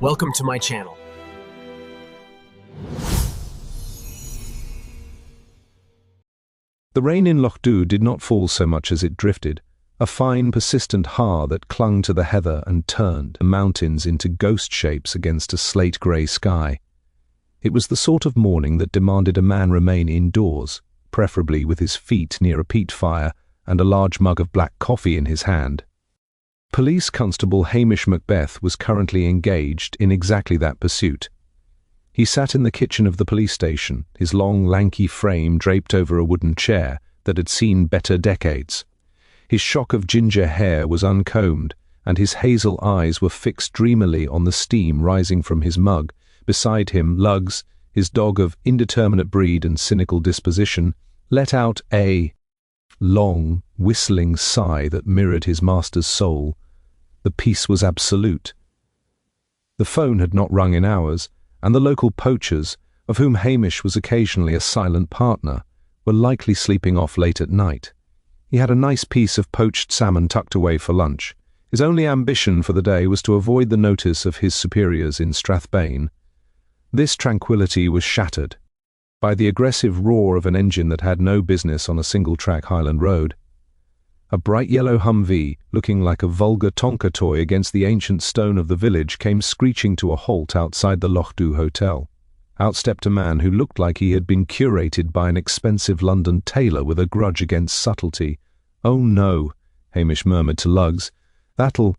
Welcome to my channel. The rain in Lochdubh did not fall so much as it drifted, a fine, persistent har that clung to the heather and turned the mountains into ghost shapes against a slate-grey sky. It was the sort of morning that demanded a man remain indoors, preferably with his feet near a peat fire and a large mug of black coffee in his hand. Police Constable Hamish Macbeth was currently engaged in exactly that pursuit. He sat in the kitchen of the police station, his long, lanky frame draped over a wooden chair that had seen better decades. His shock of ginger hair was uncombed, and his hazel eyes were fixed dreamily on the steam rising from his mug. Beside him, Lugs, his dog of indeterminate breed and cynical disposition, let out a long, whistling sigh that mirrored his master's soul. The peace was absolute. The phone had not rung in hours, and the local poachers, of whom Hamish was occasionally a silent partner, were likely sleeping off late at night. He had a nice piece of poached salmon tucked away for lunch. His only ambition for the day was to avoid the notice of his superiors in Strathbane. This tranquillity was shattered by the aggressive roar of an engine that had no business on a single-track Highland road. A bright yellow Humvee, looking like a vulgar Tonka toy against the ancient stone of the village, came screeching to a halt outside the Lochdubh hotel. Out stepped a man who looked like he had been curated by an expensive London tailor with a grudge against subtlety. "Oh no," Hamish murmured to Lugs. "That'll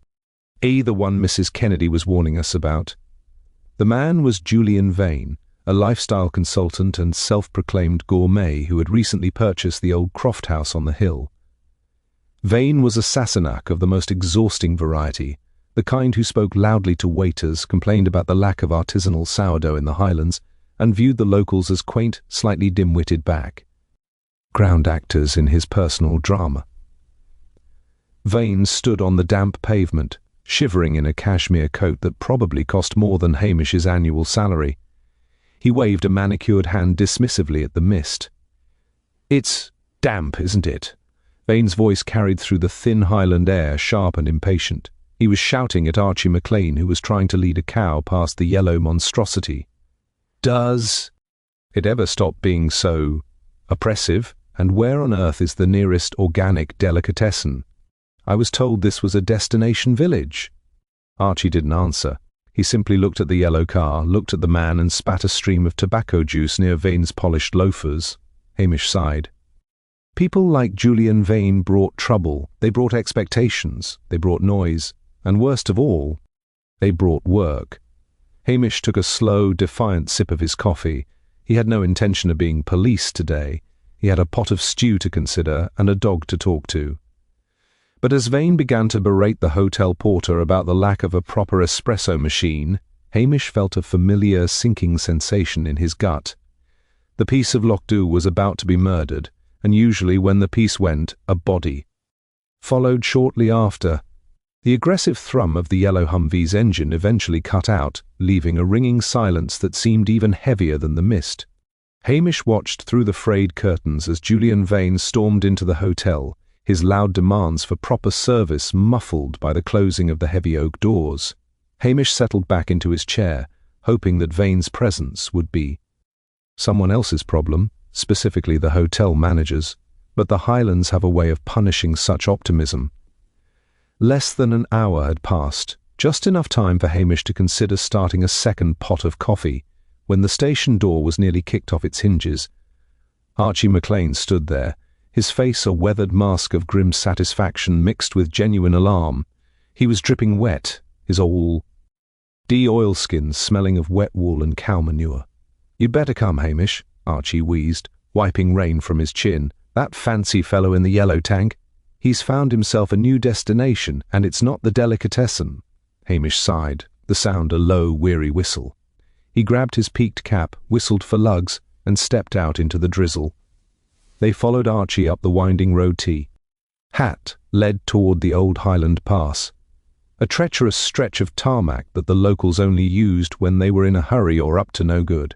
be the one Mrs. Kennedy was warning us about." The man was Julian Vane, a lifestyle consultant and self-proclaimed gourmet who had recently purchased the old Croft house on the hill. Vane was a Sassenach of the most exhausting variety, the kind who spoke loudly to waiters, complained about the lack of artisanal sourdough in the Highlands, and viewed the locals as quaint, slightly dim-witted background actors in his personal drama. Vane stood on the damp pavement, shivering in a cashmere coat that probably cost more than Hamish's annual salary. He waved a manicured hand dismissively at the mist. "It's damp, isn't it?" Vane's voice carried through the thin Highland air, sharp and impatient. He was shouting at Archie McLean, who was trying to lead a cow past the yellow monstrosity. "Does it ever stop being so oppressive? And where on earth is the nearest organic delicatessen? I was told this was a destination village." Archie didn't answer. He simply looked at the yellow car, looked at the man, and spat a stream of tobacco juice near Vane's polished loafers. Hamish sighed. People like Julian Vane brought trouble. They brought expectations. They brought noise. And worst of all, they brought work. Hamish took a slow, defiant sip of his coffee. He had no intention of being policed today. He had a pot of stew to consider and a dog to talk to. But as Vane began to berate the hotel porter about the lack of a proper espresso machine, Hamish felt a familiar sinking sensation in his gut. The peace of Lochdubh was about to be murdered, and usually when the peace went, a body followed shortly after. The aggressive thrum of the yellow Humvee's engine eventually cut out, leaving a ringing silence that seemed even heavier than the mist. Hamish watched through the frayed curtains as Julian Vane stormed into the hotel, his loud demands for proper service muffled by the closing of the heavy oak doors. Hamish settled back into his chair, hoping that Vane's presence would be someone else's problem, specifically the hotel manager's, but the Highlands have a way of punishing such optimism. Less than an hour had passed, just enough time for Hamish to consider starting a second pot of coffee, when the station door was nearly kicked off its hinges. Archie McLean stood there, his face a weathered mask of grim satisfaction mixed with genuine alarm. He was dripping wet, his oilskins smelling of wet wool and cow manure. "You'd better come, Hamish," Archie wheezed, wiping rain from his chin. "That fancy fellow in the yellow tank, he's found himself a new destination, and it's not the delicatessen." Hamish sighed, the sound a low, weary whistle. He grabbed his peaked cap, whistled for Lugs, and stepped out into the drizzle. They followed Archie up the winding road hat led toward the old Highland Pass, a treacherous stretch of tarmac that the locals only used when they were in a hurry or up to no good.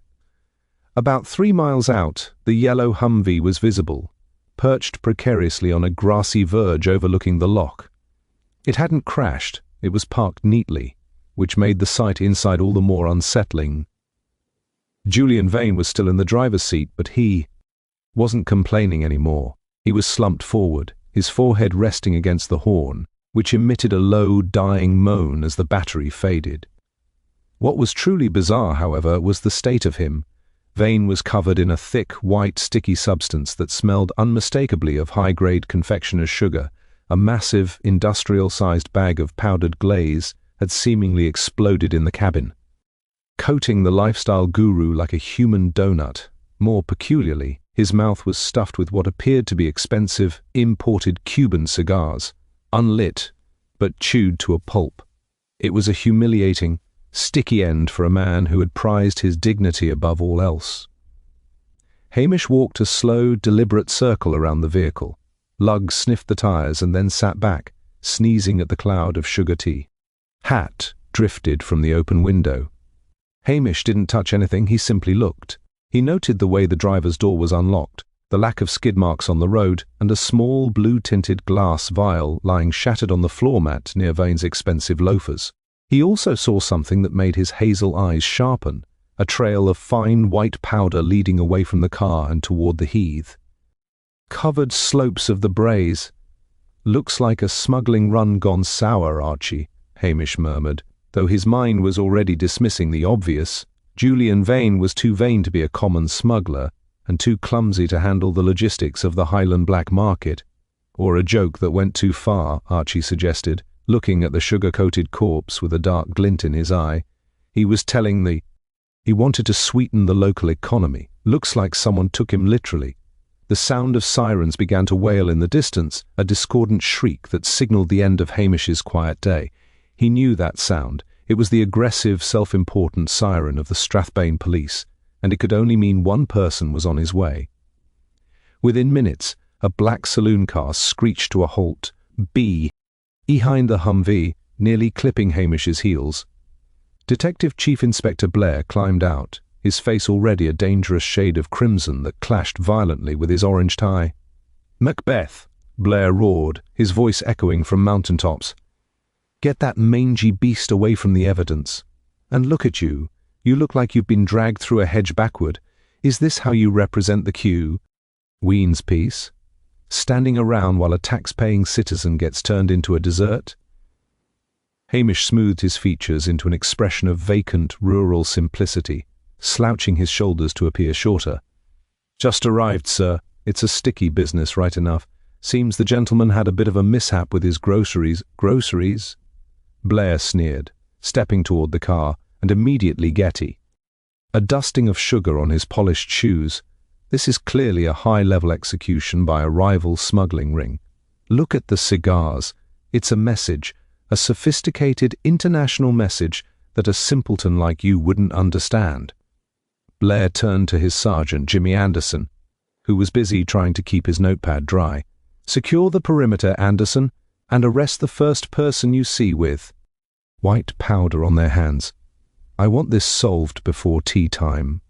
About 3 miles out, the yellow Humvee was visible, perched precariously on a grassy verge overlooking the loch. It hadn't crashed, it was parked neatly. which made the sight inside all the more unsettling. Julian Vane was still in the driver's seat, but he wasn't complaining anymore. He was slumped forward, his forehead resting against the horn, which emitted a low, dying moan as the battery faded. What was truly bizarre, however, was the state of him. Vane was covered in a thick, white, sticky substance that smelled unmistakably of high-grade confectioner's sugar. A massive, industrial-sized bag of powdered glaze had seemingly exploded in the cabin, coating the lifestyle guru like a human donut. More peculiarly, his mouth was stuffed with what appeared to be expensive, imported Cuban cigars, unlit, but chewed to a pulp. It was a humiliating, sticky end for a man who had prized his dignity above all else. Hamish walked a slow, deliberate circle around the vehicle. Lugg sniffed the tires and then sat back, sneezing at the cloud of sugar tea. Hat drifted from the open window. Hamish didn't touch anything, he simply looked. He noted the way the driver's door was unlocked, the lack of skid marks on the road, and a small blue-tinted glass vial lying shattered on the floor mat near Vane's expensive loafers. He also saw something that made his hazel eyes sharpen, a trail of fine white powder leading away from the car and toward the heath. Covered slopes of the braes. "Looks like a smuggling run gone sour, Archie," Hamish murmured, though his mind was already dismissing the obvious. Julian Vane was too vain to be a common smuggler, and too clumsy to handle the logistics of the Highland black market. Or a joke that went too far, Archie suggested, looking at the sugar-coated corpse with a dark glint in his eye. He wanted to sweeten the local economy. Looks like someone took him literally. The sound of sirens began to wail in the distance, a discordant shriek that signalled the end of Hamish's quiet day. He knew that sound. It was the aggressive, self-important siren of the Strathbane police, and it could only mean one person was on his way. Within minutes, a black saloon car screeched to a halt, behind the Humvee, nearly clipping Hamish's heels. Detective Chief Inspector Blair climbed out, his face already a dangerous shade of crimson that clashed violently with his orange tie. "Macbeth!" Blair roared, his voice echoing from mountaintops. "Get that mangy beast away from the evidence. And look at you. You look like you've been dragged through a hedge backward. Is this how you represent the Q? Ween's piece? Standing around while a tax-paying citizen gets turned into a dessert?" Hamish smoothed his features into an expression of vacant, rural simplicity, slouching his shoulders to appear shorter. "Just arrived, sir. It's a sticky business, right enough. Seems the gentleman had a bit of a mishap with his groceries." "Groceries?" Blair sneered, stepping toward the car, and immediately Getty. A dusting of sugar on his polished shoes. This is clearly a high-level execution by a rival smuggling ring. Look at the cigars. It's a message, a sophisticated international message that a simpleton like you wouldn't understand. Blair turned to his sergeant, Jimmy Anderson, who was busy trying to keep his notepad dry. "Secure the perimeter, Anderson, and arrest the first person you see with white powder on their hands. I want this solved before tea time."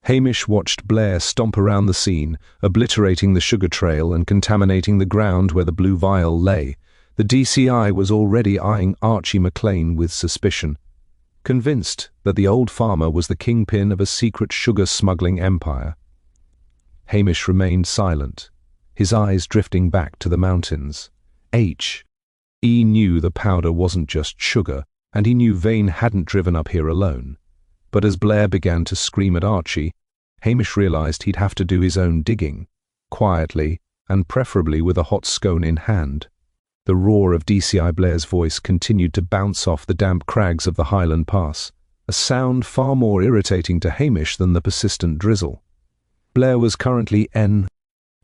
Hamish watched Blair stomp around the scene, obliterating the sugar trail and contaminating the ground where the blue vial lay. The DCI was already eyeing Archie McLean with suspicion, convinced that the old farmer was the kingpin of a secret sugar-smuggling empire. Hamish remained silent, his eyes drifting back to the mountains. He knew the powder wasn't just sugar, and he knew Vane hadn't driven up here alone. But as Blair began to scream at Archie, Hamish realized he'd have to do his own digging, quietly and preferably with a hot scone in hand. The roar of DCI Blair's voice continued to bounce off the damp crags of the Highland Pass, a sound far more irritating to Hamish than the persistent drizzle. Blair was currently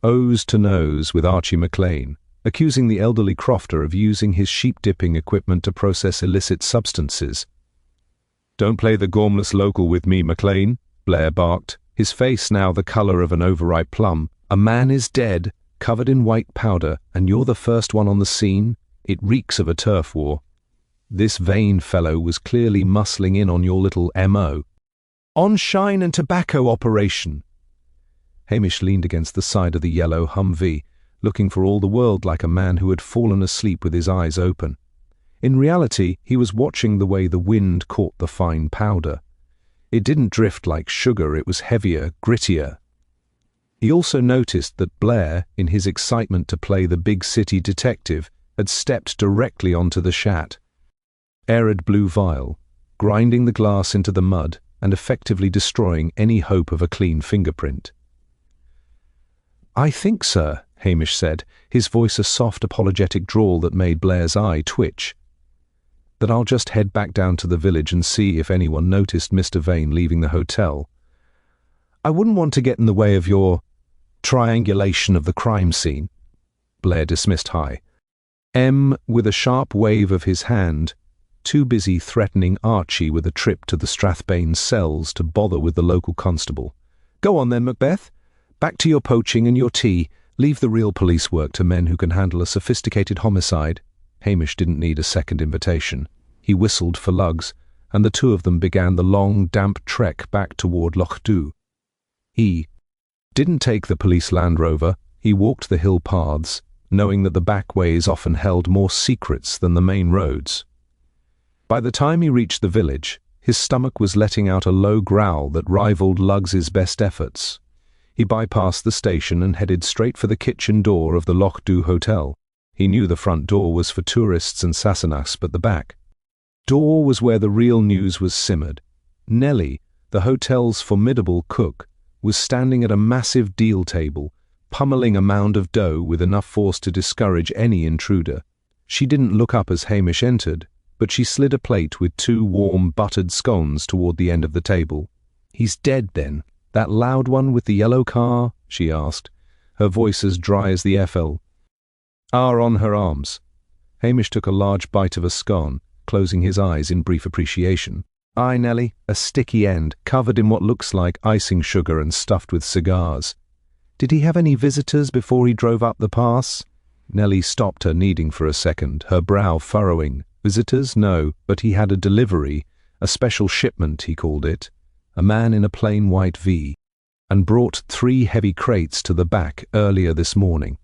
nose to nose with Archie McLean, accusing the elderly crofter of using his sheep-dipping equipment to process illicit substances. "Don't play the gormless local with me, McLean," Blair barked, his face now the colour of an overripe plum. "A man is dead, covered in white powder, and you're the first one on the scene? It reeks of a turf war. This Vane fellow was clearly muscling in on your little M.O. On shine and tobacco operation." Hamish leaned against the side of the yellow Humvee, looking for all the world like a man who had fallen asleep with his eyes open. In reality, he was watching the way the wind caught the fine powder. It didn't drift like sugar, it was heavier, grittier. He also noticed that Blair, in his excitement to play the big city detective, had stepped directly onto the shat. Arid blue vial, grinding the glass into the mud and effectively destroying any hope of a clean fingerprint. "I think, sir," Hamish said, his voice a soft apologetic drawl that made Blair's eye twitch, "that I'll just head back down to the village and see if anyone noticed Mr. Vane leaving the hotel. I wouldn't want to get in the way of your triangulation of the crime scene." Blair dismissed high. With a sharp wave of his hand, too busy threatening Archie with a trip to the Strathbane cells to bother with the local constable. "Go on then, Macbeth. Back to your poaching and your tea. Leave the real police work to men who can handle a sophisticated homicide." Hamish didn't need a second invitation. He whistled for lugs, and the two of them began the long, damp trek back toward Lochdubh. He didn't take the police Land Rover. He walked the hill paths, knowing that the back ways often held more secrets than the main roads. By the time he reached the village, his stomach was letting out a low growl that rivaled Lugs's best efforts. He bypassed the station and headed straight for the kitchen door of the Lochdubh Hotel. He knew the front door was for tourists and Sassenachs, but the back door was where the real news was simmered. Nellie, the hotel's formidable cook, was standing at a massive deal table, pummeling a mound of dough with enough force to discourage any intruder. She didn't look up as Hamish entered, but she slid a plate with 2 warm, buttered scones toward the end of the table. "He's dead, then? That loud one with the yellow car?" she asked, her voice as dry as the FL. "Are on her arms." Hamish took a large bite of a scone, closing his eyes in brief appreciation. "Aye, Nellie, a sticky end, covered in what looks like icing sugar and stuffed with cigars. Did he have any visitors before he drove up the pass?" Nellie stopped her kneading for a second, her brow furrowing. "Visitors? No, but he had a delivery, a special shipment, he called it, a man in a plain white V, and brought 3 heavy crates to the back earlier this morning."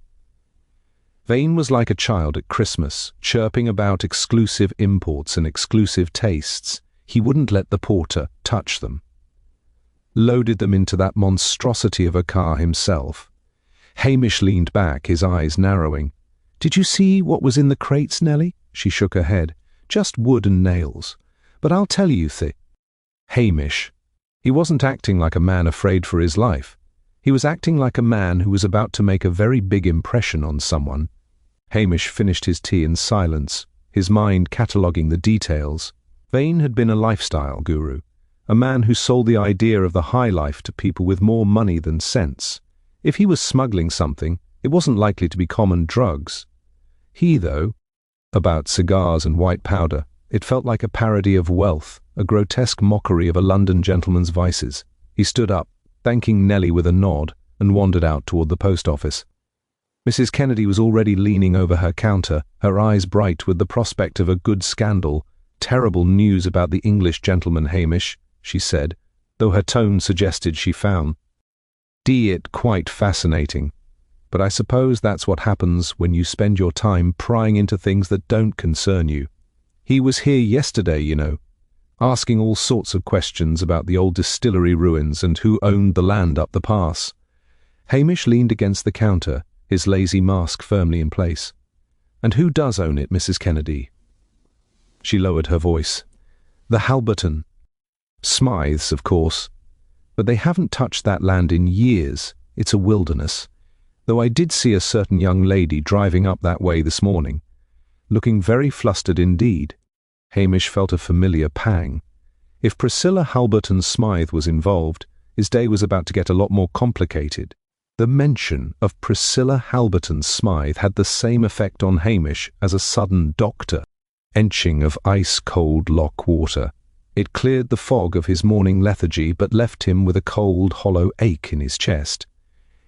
Vane was like a child at Christmas, chirping about exclusive imports and exclusive tastes. He wouldn't let the porter touch them. Loaded them into that monstrosity of a car himself. Hamish leaned back, his eyes narrowing. "Did you see what was in the crates, Nellie?" She shook her head. "Just wood and nails. But I'll tell you, Hamish." He wasn't acting like a man afraid for his life. He was acting like a man who was about to make a very big impression on someone. Hamish finished his tea in silence, his mind cataloguing the details. Vane had been a lifestyle guru, a man who sold the idea of the high life to people with more money than sense. If he was smuggling something, it wasn't likely to be common drugs. About cigars and white powder, it felt like a parody of wealth, a grotesque mockery of a London gentleman's vices. He stood up, thanking Nellie with a nod, and wandered out toward the post office. Mrs. Kennedy was already leaning over her counter, her eyes bright with the prospect of a good scandal. "Terrible news about the English gentleman, Hamish," she said, though her tone suggested she found it quite fascinating. "But I suppose that's what happens when you spend your time prying into things that don't concern you. He was here yesterday, you know, asking all sorts of questions about the old distillery ruins and who owned the land up the pass." Hamish leaned against the counter, his lazy mask firmly in place. "And who does own it, Mrs. Kennedy?" She lowered her voice. "The Halberton. Smythes, of course. But they haven't touched that land in years. It's a wilderness. Though I did see a certain young lady driving up that way this morning, looking very flustered indeed." Hamish felt a familiar pang. If Priscilla Halberton Smythe was involved, his day was about to get a lot more complicated. The mention of Priscilla Halberton Smythe had the same effect on Hamish as a sudden doctor enching of ice-cold lock water. It cleared the fog of his morning lethargy, but left him with a cold, hollow ache in his chest.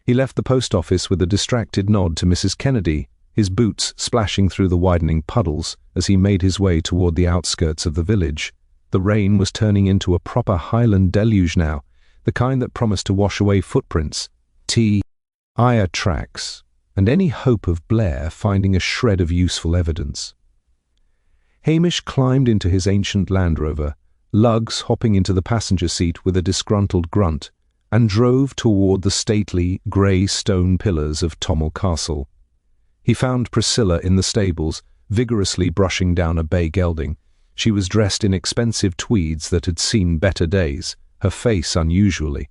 He left the post office with a distracted nod to Mrs. Kennedy, his boots splashing through the widening puddles as he made his way toward the outskirts of the village. The rain was turning into a proper Highland deluge now, the kind that promised to wash away footprints, tire tracks, and any hope of Blair finding a shred of useful evidence. Hamish climbed into his ancient Land Rover, lugs hopping into the passenger seat with a disgruntled grunt, and drove toward the stately, grey stone pillars of Tommel Castle. He found Priscilla in the stables, vigorously brushing down a bay gelding. She was dressed in expensive tweeds that had seen better days, her face unusually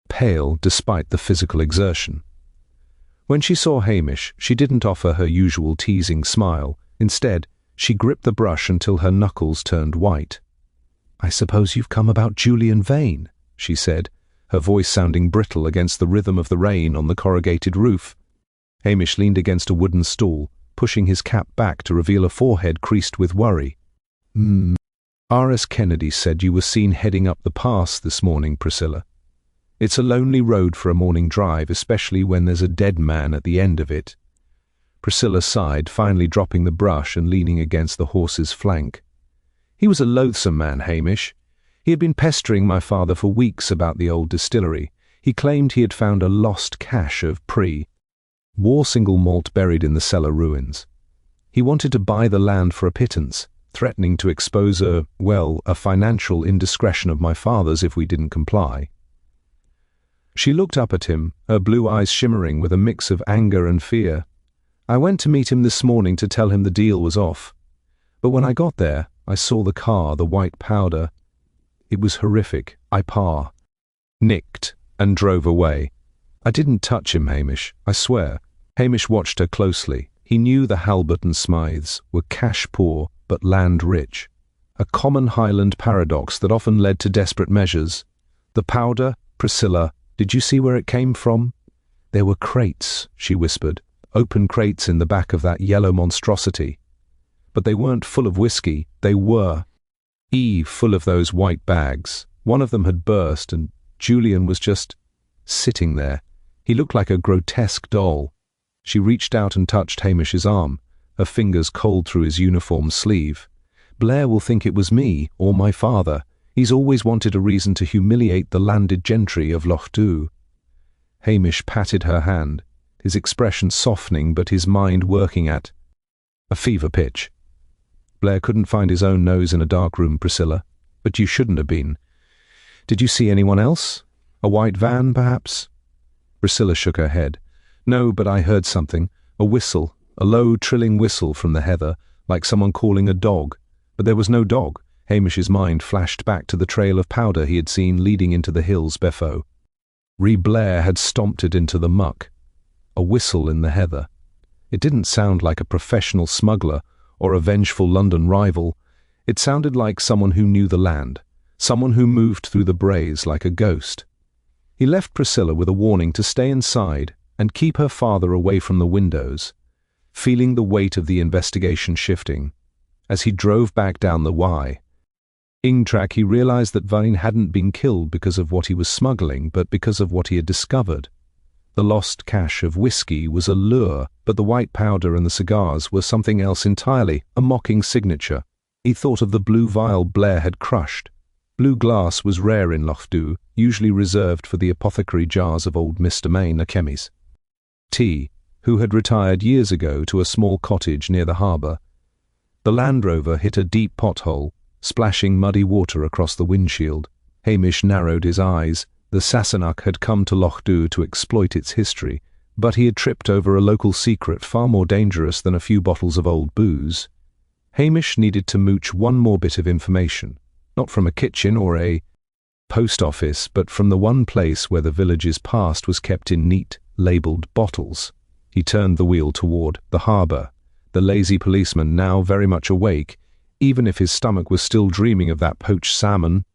pale despite the physical exertion. When she saw Hamish, she didn't offer her usual teasing smile. Instead, she gripped the brush until her knuckles turned white. "I suppose you've come about Julian Vane," she said, her voice sounding brittle against the rhythm of the rain on the corrugated roof. Hamish leaned against a wooden stool, pushing his cap back to reveal a forehead creased with worry. R.S. Kennedy said you were seen heading up the pass this morning, Priscilla. It's a lonely road for a morning drive, especially when there's a dead man at the end of it." Priscilla sighed, finally dropping the brush and leaning against the horse's flank. "He was a loathsome man, Hamish. He had been pestering my father for weeks about the old distillery. He claimed he had found a lost cache of war single malt buried in the cellar ruins. He wanted to buy the land for a pittance, threatening to expose a financial indiscretion of my father's if we didn't comply." She looked up at him, her blue eyes shimmering with a mix of anger and fear. "I went to meet him this morning to tell him the deal was off. But when I got there, I saw the car, the white powder. It was horrific. I nicked and drove away. I didn't touch him, Hamish, I swear." Hamish watched her closely. He knew the Halbert and Smythes were cash poor but land rich, a common Highland paradox that often led to desperate measures. "The powder, Priscilla, did you see where it came from?" "There were crates," she whispered, "open crates in the back of that yellow monstrosity. But they weren't full of whiskey, they were full of those white bags. One of them had burst, and Julian was just sitting there. He looked like a grotesque doll." She reached out and touched Hamish's arm, her fingers cold through his uniform sleeve. "Blair will think it was me, or my father. He's always wanted a reason to humiliate the landed gentry of Lochdubh." Hamish patted her hand, his expression softening but his mind working at a fever pitch. "Blair couldn't find his own nose in a dark room, Priscilla. But you shouldn't have been. Did you see anyone else? A white van, perhaps?" Priscilla shook her head. "No, but I heard something. A whistle, a low, trilling whistle from the heather, like someone calling a dog. But there was no dog." Hamish's mind flashed back to the trail of powder he had seen leading into the hills before. Blair had stomped it into the muck. A whistle in the heather. It didn't sound like a professional smuggler or a vengeful London rival. It sounded like someone who knew the land, someone who moved through the braes like a ghost. He left Priscilla with a warning to stay inside and keep her father away from the windows, feeling the weight of the investigation shifting. As he drove back down the track, he realized that Vane hadn't been killed because of what he was smuggling, but because of what he had discovered. The lost cache of whiskey was a lure, but the white powder and the cigars were something else entirely, a mocking signature. He thought of the blue vial Blair had crushed. Blue glass was rare in Lochdubh, usually reserved for the apothecary jars of old Mr. Main, a chemis. Who had retired years ago to a small cottage near the harbour. The Land Rover hit a deep pothole, splashing muddy water across the windshield. Hamish narrowed his eyes. The Sassenach had come to Lochdubh to exploit its history, but he had tripped over a local secret far more dangerous than a few bottles of old booze. Hamish needed to mooch one more bit of information, not from a kitchen or a post office, but from the one place where the village's past was kept in neat, labelled bottles. He turned the wheel toward the harbour, the lazy policeman now very much awake, even if his stomach was still dreaming of that poached salmon.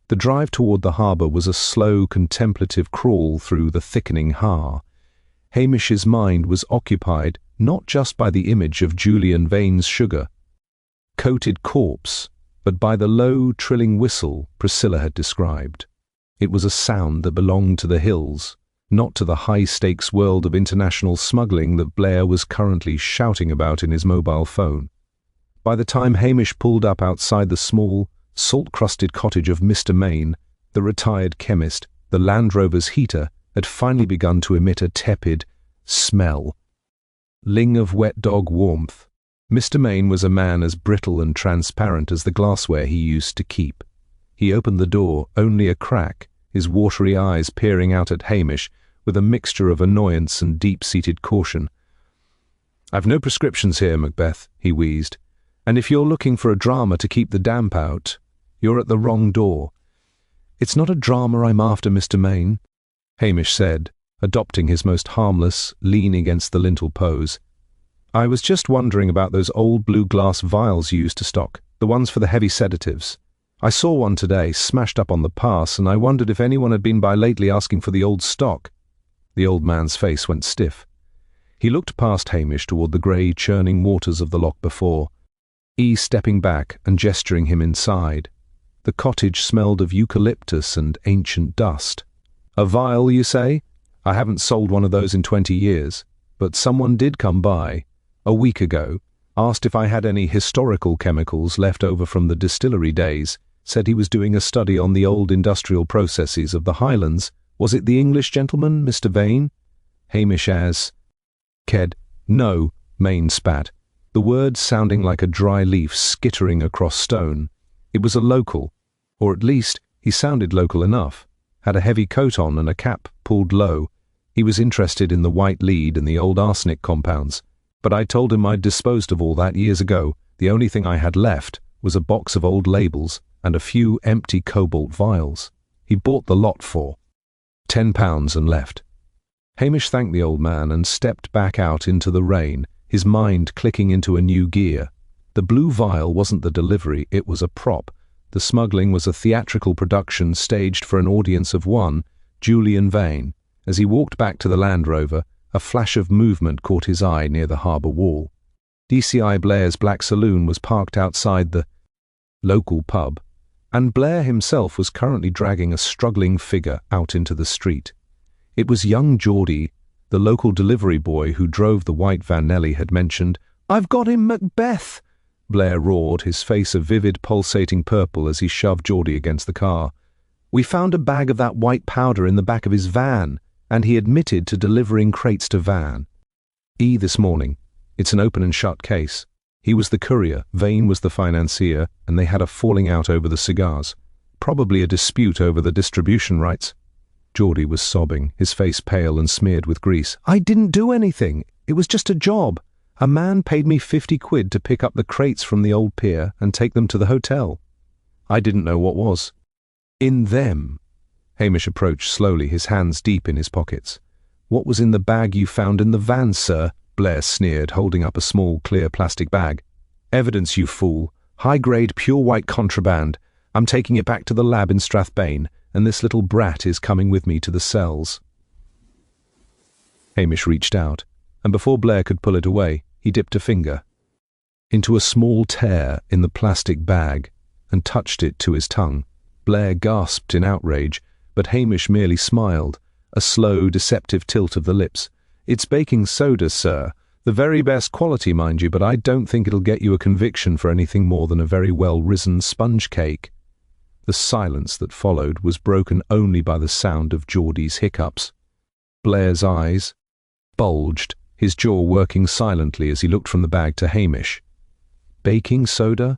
The drive toward the harbour was a slow, contemplative crawl through the thickening Har. Hamish's mind was occupied not just by the image of Julian Vane's sugar-coated corpse, but by the low, trilling whistle Priscilla had described. It was a sound that belonged to the hills, not to the high-stakes world of international smuggling that Blair was currently shouting about in his mobile phone. By the time Hamish pulled up outside the small, salt-crusted cottage of Mr. Main, the retired chemist, the Land Rover's heater had finally begun to emit a tepid smell. Ling of wet dog warmth. Mr. Main was a man as brittle and transparent as the glassware he used to keep. He opened the door only a crack, his watery eyes peering out at Hamish with a mixture of annoyance and deep-seated caution. "I've no prescriptions here, Macbeth," he wheezed, "and if you're looking for a drama to keep the damp out, you're at the wrong door." "It's not a drama I'm after, Mr. Main," Hamish said, adopting his most harmless, lean-against-the-lintel pose. "I was just wondering about those old blue glass vials you used to stock, the ones for the heavy sedatives. I saw one today, smashed up on the pass, and I wondered if anyone had been by lately asking for the old stock." The old man's face went stiff. He looked past Hamish toward the grey, churning waters of the loch before, stepping back and gesturing him inside. The cottage smelled of eucalyptus and ancient dust. "A vial, you say? I haven't sold one of those in 20 years, but someone did come by, a week ago, asked if I had any historical chemicals left over from the distillery days, said he was doing a study on the old industrial processes of the Highlands. Was it the English gentleman, Mr. Vane?" Hamish Ked. "No," Main spat, the words sounding like a dry leaf skittering across stone. "It was a local, or at least he sounded local enough, had a heavy coat on and a cap pulled low. He was interested in the white lead and the old arsenic compounds, but I told him I'd disposed of all that years ago. The only thing I had left was a box of old labels and a few empty cobalt vials. He bought the lot for £10 and left." Hamish thanked the old man and stepped back out into the rain, his mind clicking into a new gear. The blue vial wasn't the delivery, it was a prop. The smuggling was a theatrical production staged for an audience of one, Julian Vane. As he walked back to the Land Rover, a flash of movement caught his eye near the harbour wall. DCI Blair's Black Saloon was parked outside the local pub, and Blair himself was currently dragging a struggling figure out into the street. It was young Geordie, the local delivery boy who drove the white van Nelly had mentioned. "I've got him, Macbeth!" Blair roared, his face a vivid pulsating purple as he shoved Geordie against the car. "We found a bag of that white powder in the back of his van, and he admitted to delivering crates to Van. This morning. It's an open and shut case. He was the courier, Vane was the financier, and they had a falling out over the cigars. Probably a dispute over the distribution rights." Geordie was sobbing, his face pale and smeared with grease. "I didn't do anything. It was just a job. A man paid me 50 quid to pick up the crates from the old pier and take them to the hotel. I didn't know what was in them." Hamish approached slowly, his hands deep in his pockets. "What was in the bag you found in the van, sir?" Blair sneered, holding up a small, clear plastic bag. "Evidence, you fool. High-grade, pure white contraband. I'm taking it back to the lab in Strathbane, and this little brat is coming with me to the cells." Hamish reached out, and before Blair could pull it away, he dipped a finger into a small tear in the plastic bag and touched it to his tongue. Blair gasped in outrage, but Hamish merely smiled, a slow, deceptive tilt of the lips. "It's baking soda, sir. The very best quality, mind you, but I don't think it'll get you a conviction for anything more than a very well-risen sponge cake." The silence that followed was broken only by the sound of Geordie's hiccups. Blair's eyes bulged, his jaw working silently as he looked from the bag to Hamish. "Baking soda?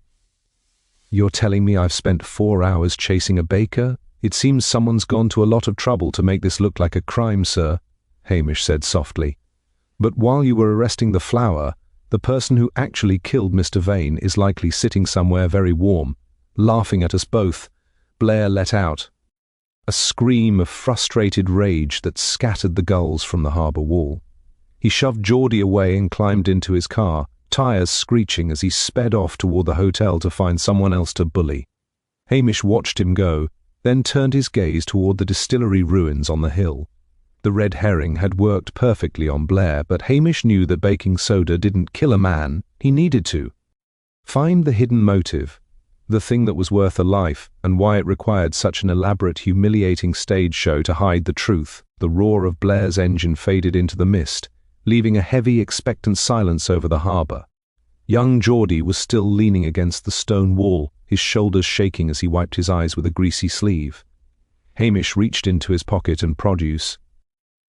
You're telling me I've spent 4 hours chasing a baker? It seems someone's gone to a lot of trouble to make this look like a crime, sir," Hamish said softly. "But while you were arresting the flour, the person who actually killed Mr. Vane is likely sitting somewhere very warm, laughing at us both." Blair let out a scream of frustrated rage that scattered the gulls from the harbour wall. He shoved Geordie away and climbed into his car, tyres screeching as he sped off toward the hotel to find someone else to bully. Hamish watched him go, then turned his gaze toward the distillery ruins on the hill. The red herring had worked perfectly on Blair, but Hamish knew that baking soda didn't kill a man. He needed to find the hidden motive, the thing that was worth a life, and why it required such an elaborate, humiliating stage show to hide the truth. The roar of Blair's engine faded into the mist, leaving a heavy, expectant silence over the harbour. Young Geordie was still leaning against the stone wall, his shoulders shaking as he wiped his eyes with a greasy sleeve. Hamish reached into his pocket and produced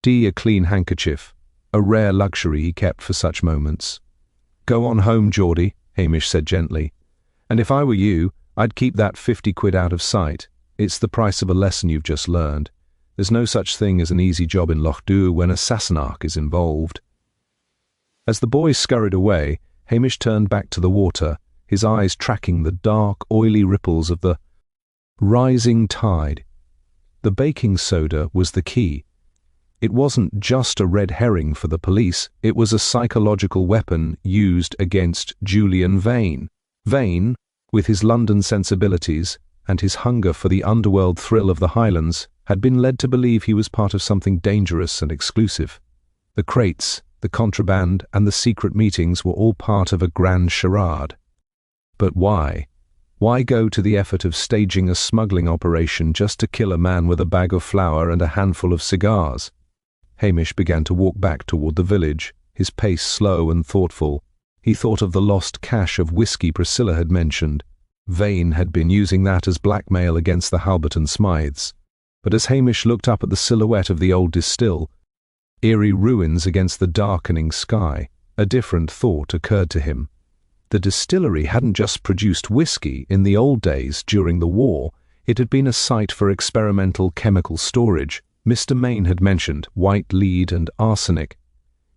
a clean handkerchief, a rare luxury he kept for such moments. "Go on home, Geordie," Hamish said gently. "And if I were you, I'd keep that 50 quid out of sight. It's the price of a lesson you've just learned. There's no such thing as an easy job in Lochdubh when a Sassenach is involved." As the boys scurried away, Hamish turned back to the water, his eyes tracking the dark, oily ripples of the rising tide. The baking soda was the key. It wasn't just a red herring for the police, it was a psychological weapon used against Julian Vane. Vane, with his London sensibilities and his hunger for the underworld thrill of the Highlands, had been led to believe he was part of something dangerous and exclusive. The crates, the contraband, and the secret meetings were all part of a grand charade. But why? Why go to the effort of staging a smuggling operation just to kill a man with a bag of flour and a handful of cigars? Hamish began to walk back toward the village, his pace slow and thoughtful. He thought of the lost cache of whiskey Priscilla had mentioned. Vane had been using that as blackmail against the Halberton Smythes. But as Hamish looked up at the silhouette of the old distill, eerie ruins against the darkening sky, a different thought occurred to him. The distillery hadn't just produced whiskey in the old days during the war, it had been a site for experimental chemical storage. Mr. Main had mentioned white lead and arsenic.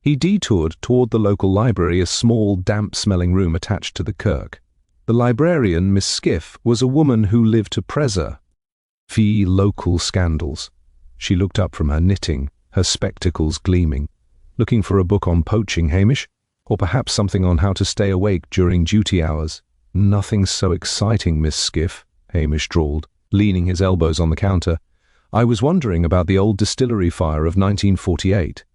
He detoured toward the local library, a small, damp-smelling room attached to the kirk. The librarian, Miss Skiff, was a woman who lived to preserve local scandals. She looked up from her knitting, her spectacles gleaming. "Looking for a book on poaching, Hamish? Or perhaps something on how to stay awake during duty hours?" "Nothing so exciting, Miss Skiff," Hamish drawled, leaning his elbows on the counter. "I was wondering about the old distillery fire of 1948.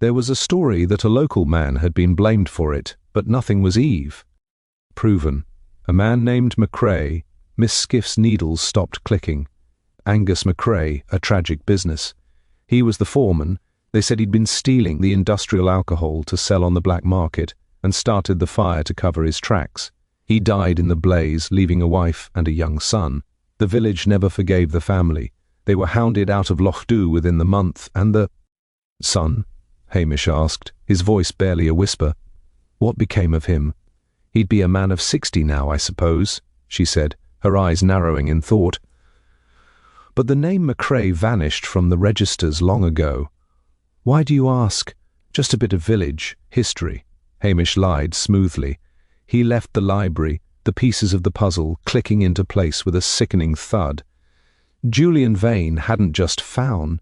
There was a story that a local man had been blamed for it, but nothing was proven. A man named McCrae." Miss Skiff's needles stopped clicking. "Angus McCrae, a tragic business. He was the foreman. They said he'd been stealing the industrial alcohol to sell on the black market and started the fire to cover his tracks. He died in the blaze, leaving a wife and a young son. The village never forgave the family. They were hounded out of Lochdubh within the month, and the—" "Son?" Hamish asked, his voice barely a whisper. "What became of him?" "He'd be a man of 60 now, I suppose," she said, her eyes narrowing in thought. "But the name McCrae vanished from the registers long ago." "Why do you ask?" "Just a bit of village history," Hamish lied smoothly. He left the library, the pieces of the puzzle clicking into place with a sickening thud. Julian Vane hadn't just found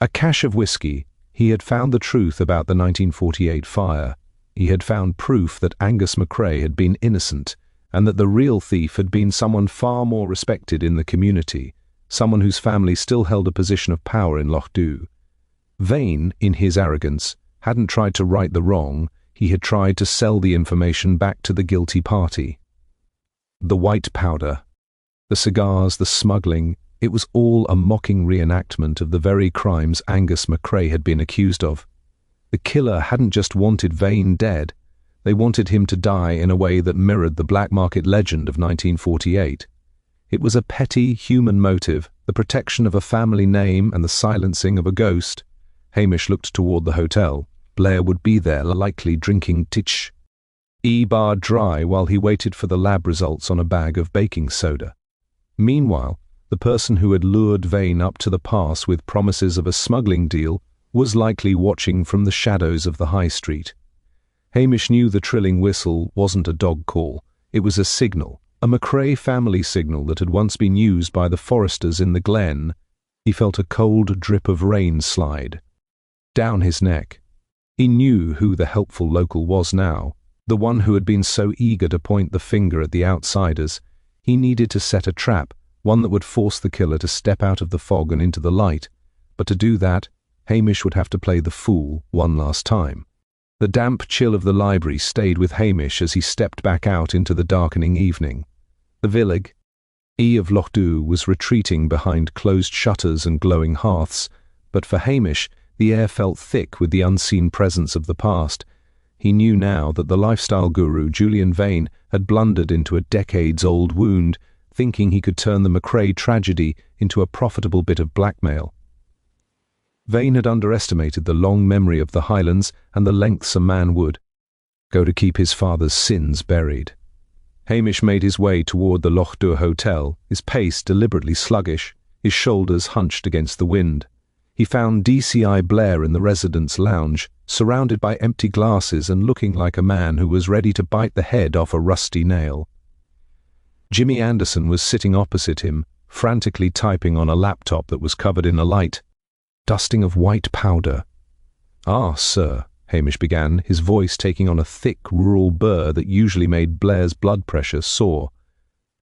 a cache of whiskey. He had found the truth about the 1948 fire. He had found proof that Angus McCrae had been innocent, and that the real thief had been someone far more respected in the community, someone whose family still held a position of power in Lochdubh. Vane, in his arrogance, hadn't tried to right the wrong, he had tried to sell the information back to the guilty party. The white powder, the cigars, the smuggling, it was all a mocking reenactment of the very crimes Angus McCrae had been accused of. The killer hadn't just wanted Vane dead, they wanted him to die in a way that mirrored the black market legend of 1948. It was a petty human motive, the protection of a family name and the silencing of a ghost. Hamish looked toward the hotel. Blair would be there, likely drinking bar dry while he waited for the lab results on a bag of baking soda. Meanwhile, the person who had lured Vane up to the pass with promises of a smuggling deal was likely watching from the shadows of the high street. Hamish knew the trilling whistle wasn't a dog call. It was a signal, a McCrae family signal that had once been used by the foresters in the glen. He felt a cold drip of rain slide down his neck. He knew who the helpful local was now, the one who had been so eager to point the finger at the outsiders. He needed to set a trap, one that would force the killer to step out of the fog and into the light. But to do that, Hamish would have to play the fool one last time. The damp chill of the library stayed with Hamish as he stepped back out into the darkening evening. The village of Lochdubh was retreating behind closed shutters and glowing hearths, but for Hamish, the air felt thick with the unseen presence of the past. He knew now that the lifestyle guru, Julian Vane, had blundered into a decades-old wound, thinking he could turn the McCrae tragedy into a profitable bit of blackmail. Vane had underestimated the long memory of the Highlands and the lengths a man would Go to keep his father's sins buried. Hamish made his way toward the Lochdubh hotel, his pace deliberately sluggish, his shoulders hunched against the wind. He found DCI Blair in the residence lounge, surrounded by empty glasses and looking like a man who was ready to bite the head off a rusty nail. Jimmy Anderson was sitting opposite him, frantically typing on a laptop that was covered in a light dusting of white powder. "Ah, sir," Hamish began, his voice taking on a thick, rural burr that usually made Blair's blood pressure soar.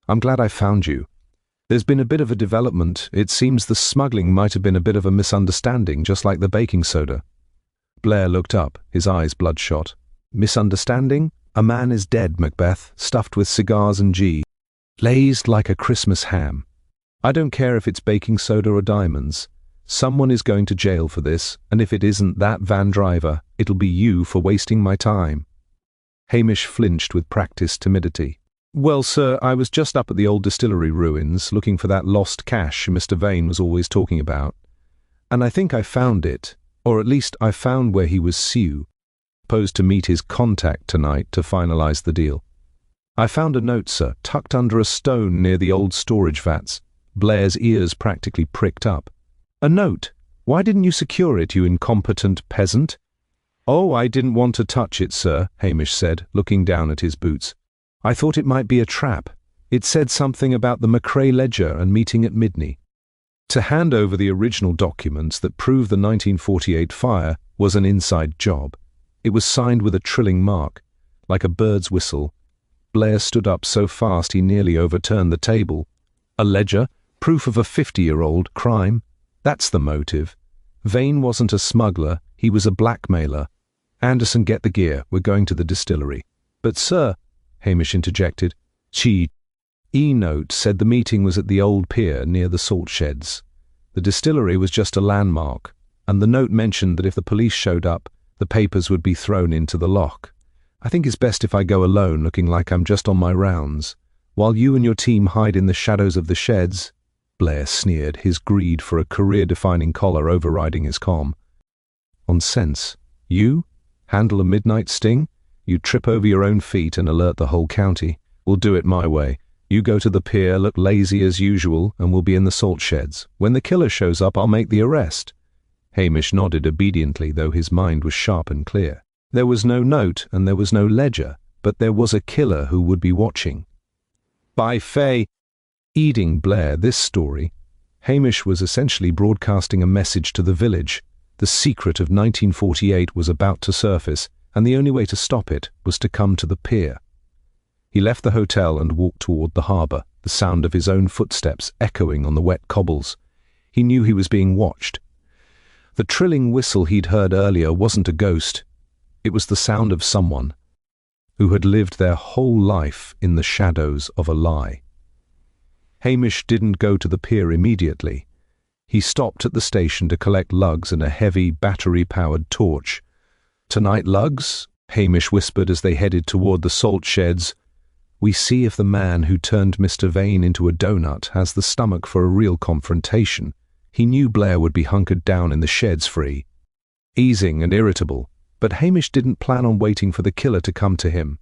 "I'm glad I found you. There's been a bit of a development. It seems the smuggling might have been a bit of a misunderstanding, just like the baking soda." Blair looked up, his eyes bloodshot. "Misunderstanding? A man is dead, Macbeth, stuffed with cigars and glazed like a Christmas ham. I don't care if it's baking soda or diamonds. Someone is going to jail for this, and if it isn't that van driver, it'll be you for wasting my time." Hamish flinched with practiced timidity. "Well, sir, I was just up at the old distillery ruins, looking for that lost cache Mr. Vane was always talking about. And I think I found it, or at least I found where he was supposed to meet his contact tonight to finalize the deal. I found a note, sir, tucked under a stone near the old storage vats." Blair's ears practically pricked up. "A note? Why didn't you secure it, you incompetent peasant?" "Oh, I didn't want to touch it, sir," Hamish said, looking down at his boots. "I thought it might be a trap. It said something about the McCrae ledger and meeting at Midney." To hand over the original documents that prove the 1948 fire was an inside job. It was signed with a trilling mark, like a bird's whistle. Blair stood up so fast he nearly overturned the table. "A ledger? Proof of a 50-year-old crime? That's the motive. Vane wasn't a smuggler, he was a blackmailer. Anderson, get the gear, we're going to the distillery." "But sir," Hamish interjected. E-note said the meeting was at the old pier near the salt sheds. The distillery was just a landmark, and the note mentioned that if the police showed up, the papers would be thrown into the lock. "I think it's best if I go alone, looking like I'm just on my rounds, while you and your team hide in the shadows of the sheds." Blair sneered, his greed for a career-defining collar overriding his calm. "On sense. You? Handle a midnight sting? You trip over your own feet and alert the whole county. We'll do it my way. You go to the pier, look lazy as usual, and we'll be in the salt sheds. When the killer shows up, I'll make the arrest." Hamish nodded obediently, though his mind was sharp and clear. There was no note and there was no ledger, but there was a killer who would be watching. By Fay eating Blair this story, Hamish was essentially broadcasting a message to the village. The secret of 1948 was about to surface, and the only way to stop it was to come to the pier. He left the hotel and walked toward the harbour, the sound of his own footsteps echoing on the wet cobbles. He knew he was being watched. The trilling whistle he'd heard earlier wasn't a ghost. It was the sound of someone who had lived their whole life in the shadows of a lie. Hamish didn't go to the pier immediately. He stopped at the station to collect lugs and a heavy, battery-powered torch. "Tonight, lugs?" Hamish whispered as they headed toward the salt sheds. "We see if the man who turned Mr. Vane into a donut has the stomach for a real confrontation." He knew Blair would be hunkered down in the sheds free, easing and irritable, but Hamish didn't plan on waiting for the killer to come to him.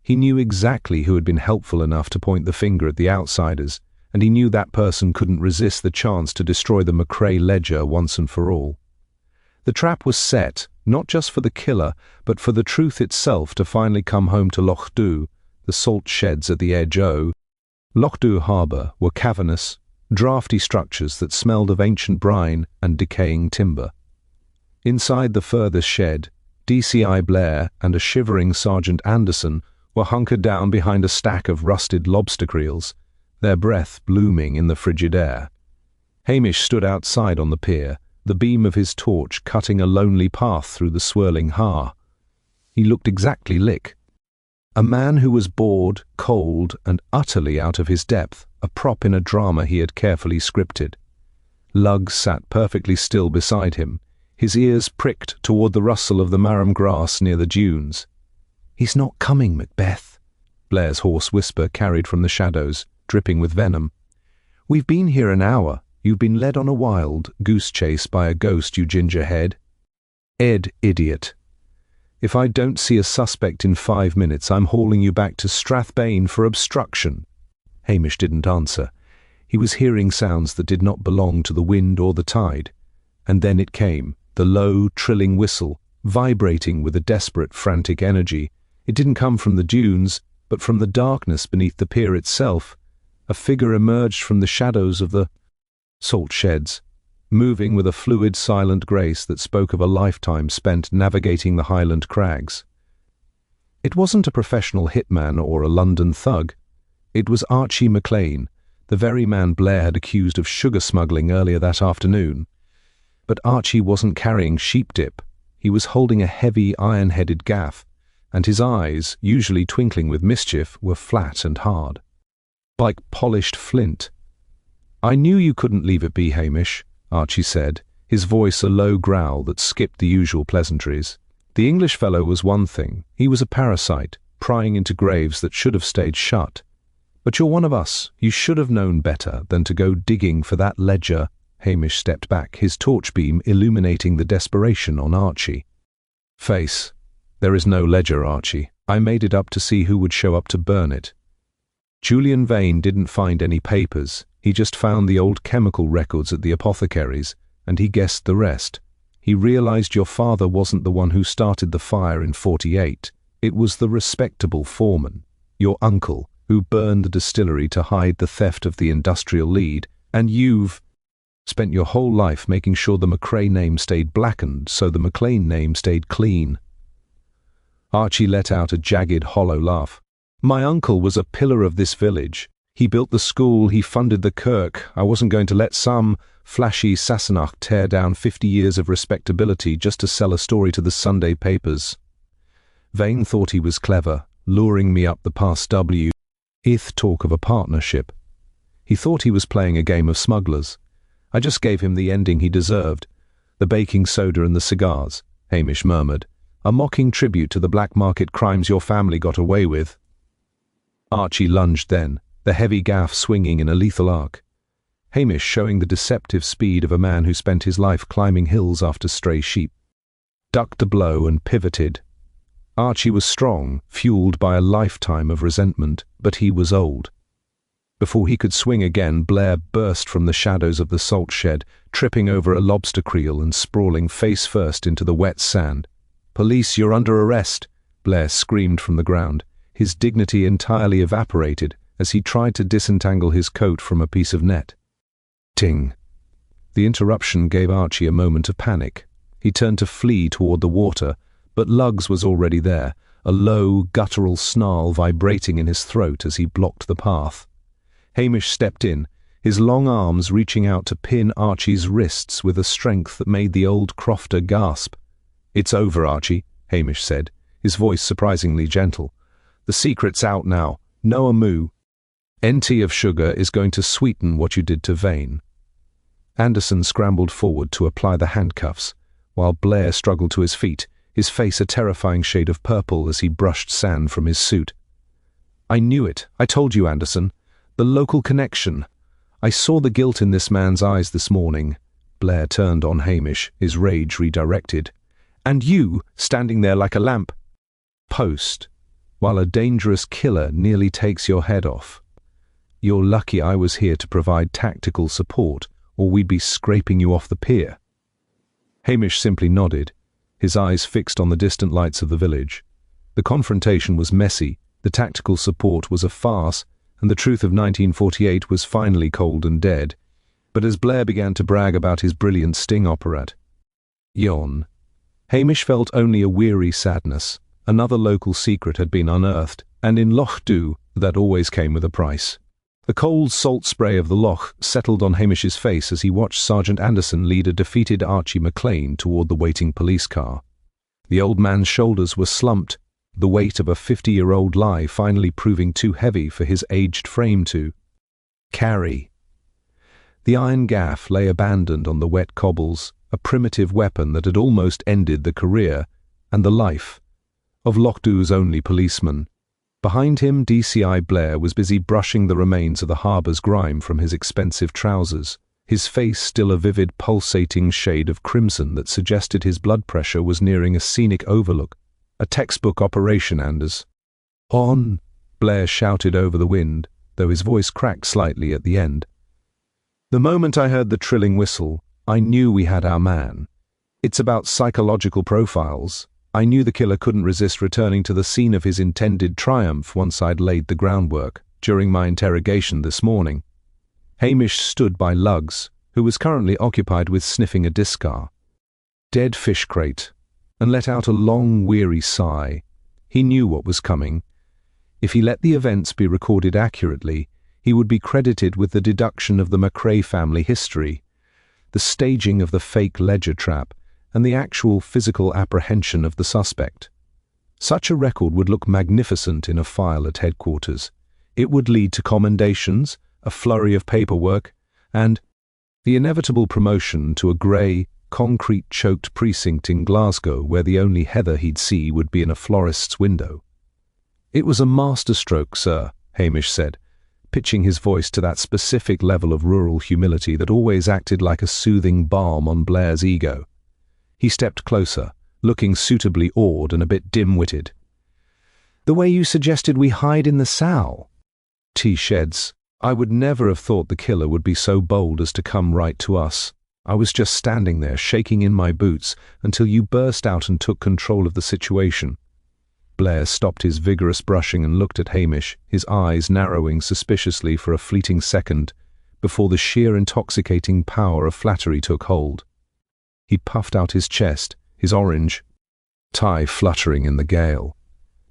He knew exactly who had been helpful enough to point the finger at the outsiders, and he knew that person couldn't resist the chance to destroy the McCrae ledger once and for all. The trap was set, not just for the killer, but for the truth itself to finally come home to Lochdubh, the salt sheds at the edge o'. Lochdubh harbour were cavernous, draughty structures that smelled of ancient brine and decaying timber. Inside the furthest shed, DCI Blair and a shivering Sergeant Anderson were hunkered down behind a stack of rusted lobster creels, their breath blooming in the frigid air. Hamish stood outside on the pier, the beam of his torch cutting a lonely path through the swirling har. He looked exactly Lick. A man who was bored, cold, and utterly out of his depth, a prop in a drama he had carefully scripted. Lugg sat perfectly still beside him, his ears pricked toward the rustle of the marram grass near the dunes. "He's not coming, Macbeth," Blair's hoarse whisper carried from the shadows, dripping with venom. "We've been here an hour. You've been led on a wild goose chase by a ghost, you gingerhead." "Ed, idiot." If I don't see a suspect in 5 minutes, I'm hauling you back to Strathbane for obstruction." Hamish didn't answer. He was hearing sounds that did not belong to the wind or the tide. And then it came, the low, trilling whistle, vibrating with a desperate, frantic energy. It didn't come from the dunes, but from the darkness beneath the pier itself. A figure emerged from the shadows of the salt sheds, moving with a fluid, silent grace that spoke of a lifetime spent navigating the Highland crags. It wasn't a professional hitman or a London thug. It was Archie McLean, the very man Blair had accused of sugar smuggling earlier that afternoon. But Archie wasn't carrying sheep dip. He was holding a heavy, iron-headed gaff, and his eyes, usually twinkling with mischief, were flat and hard, like polished flint. "I knew you couldn't leave it be, Hamish," Archie said, his voice a low growl that skipped the usual pleasantries. The English fellow was one thing. He was a parasite, prying into graves that should have stayed shut. "But you're one of us. You should have known better than to go digging for that ledger." Hamish stepped back, his torch beam illuminating the desperation on Archie. "Face. There is no ledger, Archie. I made it up to see who would show up to burn it. Julian Vane didn't find any papers. He just found the old chemical records at the apothecary's, and he guessed the rest. He realized your father wasn't the one who started the fire in 48. It was the respectable foreman, your uncle, who burned the distillery to hide the theft of the industrial lead, and you've spent your whole life making sure the McRae name stayed blackened so the McLean name stayed clean." Archie let out a jagged, hollow laugh. "My uncle was a pillar of this village. He built the school, he funded the kirk. I wasn't going to let some flashy Sassenach tear down 50 years of respectability just to sell a story to the Sunday papers." Vane thought he was clever, luring me up the past W. Ith talk of a partnership. He thought he was playing a game of smugglers. I just gave him the ending he deserved. "The baking soda and the cigars," Hamish murmured. "A mocking tribute to the black market crimes your family got away with." Archie lunged then, the heavy gaff swinging in a lethal arc. Hamish showing the deceptive speed of a man who spent his life climbing hills after stray sheep. Ducked the blow and pivoted. Archie was strong, fueled by a lifetime of resentment, but he was old. Before he could swing again, Blair burst from the shadows of the salt shed, tripping over a lobster creel and sprawling face first into the wet sand. "Police, you're under arrest!" Blair screamed from the ground, his dignity entirely evaporated as he tried to disentangle his coat from a piece of net. Ting! The interruption gave Archie a moment of panic. He turned to flee toward the water, but Luggs was already there, a low, guttural snarl vibrating in his throat as he blocked the path. Hamish stepped in, his long arms reaching out to pin Archie's wrists with a strength that made the old crofter gasp. "It's over, Archie," Hamish said, his voice surprisingly gentle. "The secret's out now. No moo. NT of sugar is going to sweeten what you did to Vane." Anderson scrambled forward to apply the handcuffs, while Blair struggled to his feet, his face a terrifying shade of purple as he brushed sand from his suit. "I knew it. I told you, Anderson. The local connection. I saw the guilt in this man's eyes this morning." Blair turned on Hamish, his rage redirected. "And you, standing there like a lamp. Post, while a dangerous killer nearly takes your head off. You're lucky I was here to provide tactical support, or we'd be scraping you off the pier." Hamish simply nodded, his eyes fixed on the distant lights of the village. The confrontation was messy, the tactical support was a farce, and the truth of 1948 was finally cold and dead. But as Blair began to brag about his brilliant sting operette, yawn, Hamish felt only a weary sadness. Another local secret had been unearthed, and in Lochdubh that always came with a price. The cold salt spray of the loch settled on Hamish's face as he watched Sergeant Anderson lead a defeated Archie McLean toward the waiting police car. The old man's shoulders were slumped, the weight of a 50-year-old lie finally proving too heavy for his aged frame to carry. The iron gaff lay abandoned on the wet cobbles, a primitive weapon that had almost ended the career and the life of Lochdubh's only policeman. Behind him, DCI Blair was busy brushing the remains of the harbour's grime from his expensive trousers, his face still a vivid, pulsating shade of crimson that suggested his blood pressure was nearing a scenic overlook. A textbook operation, Anders. On, Blair shouted over the wind, though his voice cracked slightly at the end. The moment I heard the trilling whistle, I knew we had our man. It's about psychological profiles. I knew the killer couldn't resist returning to the scene of his intended triumph once I'd laid the groundwork, during my interrogation this morning. Hamish stood by Lugs, who was currently occupied with sniffing a discar. Dead fish crate, and let out a long, weary sigh. He knew what was coming. If he let the events be recorded accurately, he would be credited with the deduction of the Macrae family history, the staging of the fake ledger trap, and the actual physical apprehension of the suspect. Such a record would look magnificent in a file at headquarters. It would lead to commendations, a flurry of paperwork, and the inevitable promotion to a grey, concrete-choked precinct in Glasgow where the only heather he'd see would be in a florist's window. "It was a masterstroke, sir," Hamish said, pitching his voice to that specific level of rural humility that always acted like a soothing balm on Blair's ego. He stepped closer, looking suitably awed and a bit dim-witted. "The way you suggested we hide in the sow." T-sheds. I would never have thought the killer would be so bold as to come right to us. I was just standing there, shaking in my boots, until you burst out and took control of the situation. Blair stopped his vigorous brushing and looked at Hamish, his eyes narrowing suspiciously for a fleeting second, before the sheer intoxicating power of flattery took hold. He puffed out his chest, his orange tie fluttering in the gale.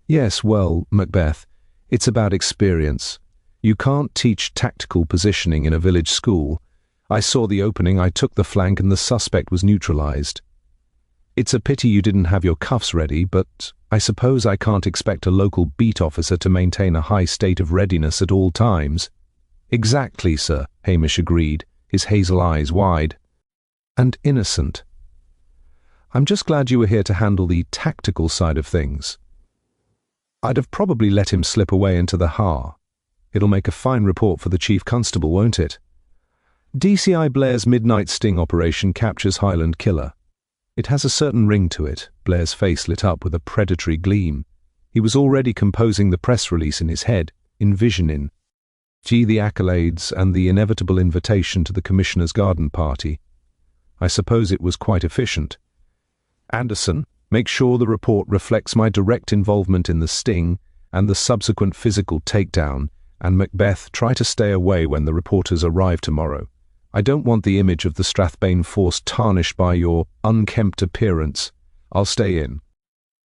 "Yes, well, Macbeth, it's about experience. You can't teach tactical positioning in a village school. I saw the opening, I took the flank, and the suspect was neutralized. It's a pity you didn't have your cuffs ready, but I suppose I can't expect a local beat officer to maintain a high state of readiness at all times." "Exactly, sir," Hamish agreed, his hazel eyes wide. "And innocent. I'm just glad you were here to handle the tactical side of things. I'd have probably let him slip away into the Ha. It'll make a fine report for the Chief Constable, won't it? DCI Blair's midnight sting operation captures Highland killer. It has a certain ring to it." Blair's face lit up with a predatory gleam. He was already composing the press release in his head, envisioning the accolades and the inevitable invitation to the Commissioner's garden party. I suppose it was quite efficient. "Anderson, make sure the report reflects my direct involvement in the sting and the subsequent physical takedown, and Macbeth, try to stay away when the reporters arrive tomorrow. I don't want the image of the Strathbane force tarnished by your unkempt appearance. I'll stay in."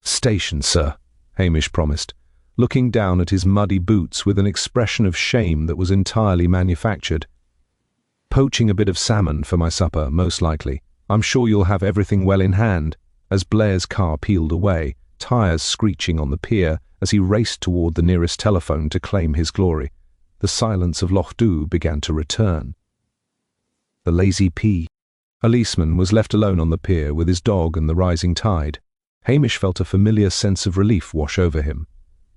"Station, sir," Hamish promised, looking down at his muddy boots with an expression of shame that was entirely manufactured. "Poaching a bit of salmon for my supper, most likely. I'm sure you'll have everything well in hand." As Blair's car peeled away, tires screeching on the pier as he raced toward the nearest telephone to claim his glory, the silence of Lochdubh began to return. The lazy P. Policeman was left alone on the pier with his dog and the rising tide. Hamish felt a familiar sense of relief wash over him.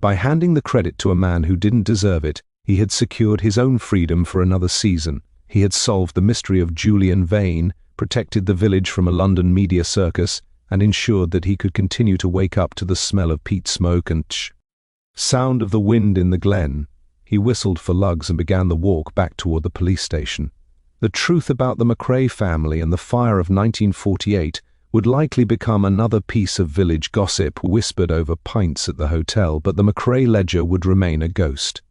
By handing the credit to a man who didn't deserve it, he had secured his own freedom for another season. He had solved the mystery of Julian Vane, protected the village from a London media circus, and ensured that he could continue to wake up to the smell of peat smoke and sound of the wind in the glen. He whistled for Lugs and began the walk back toward the police station. The truth about the Macrae family and the fire of 1948 would likely become another piece of village gossip whispered over pints at the hotel, but the Macrae ledger would remain a ghost.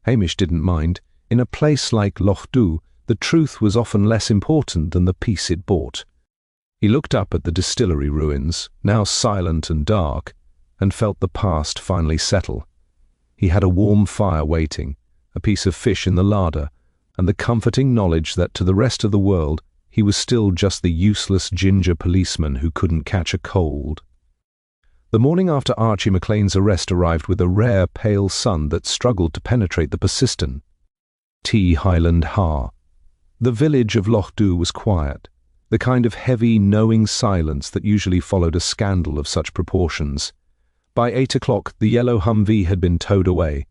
Hamish didn't mind. In a place like Lochdubh, the truth was often less important than the peace it bought. He looked up at the distillery ruins, now silent and dark, and felt the past finally settle. He had a warm fire waiting, a piece of fish in the larder, and the comforting knowledge that to the rest of the world he was still just the useless ginger policeman who couldn't catch a cold. The morning after Archie McLean's arrest arrived with a rare pale sun that struggled to penetrate the persistent Highland Ha. The village of Lochdubh was quiet, the kind of heavy, knowing silence that usually followed a scandal of such proportions. By 8 o'clock the yellow Humvee had been towed away,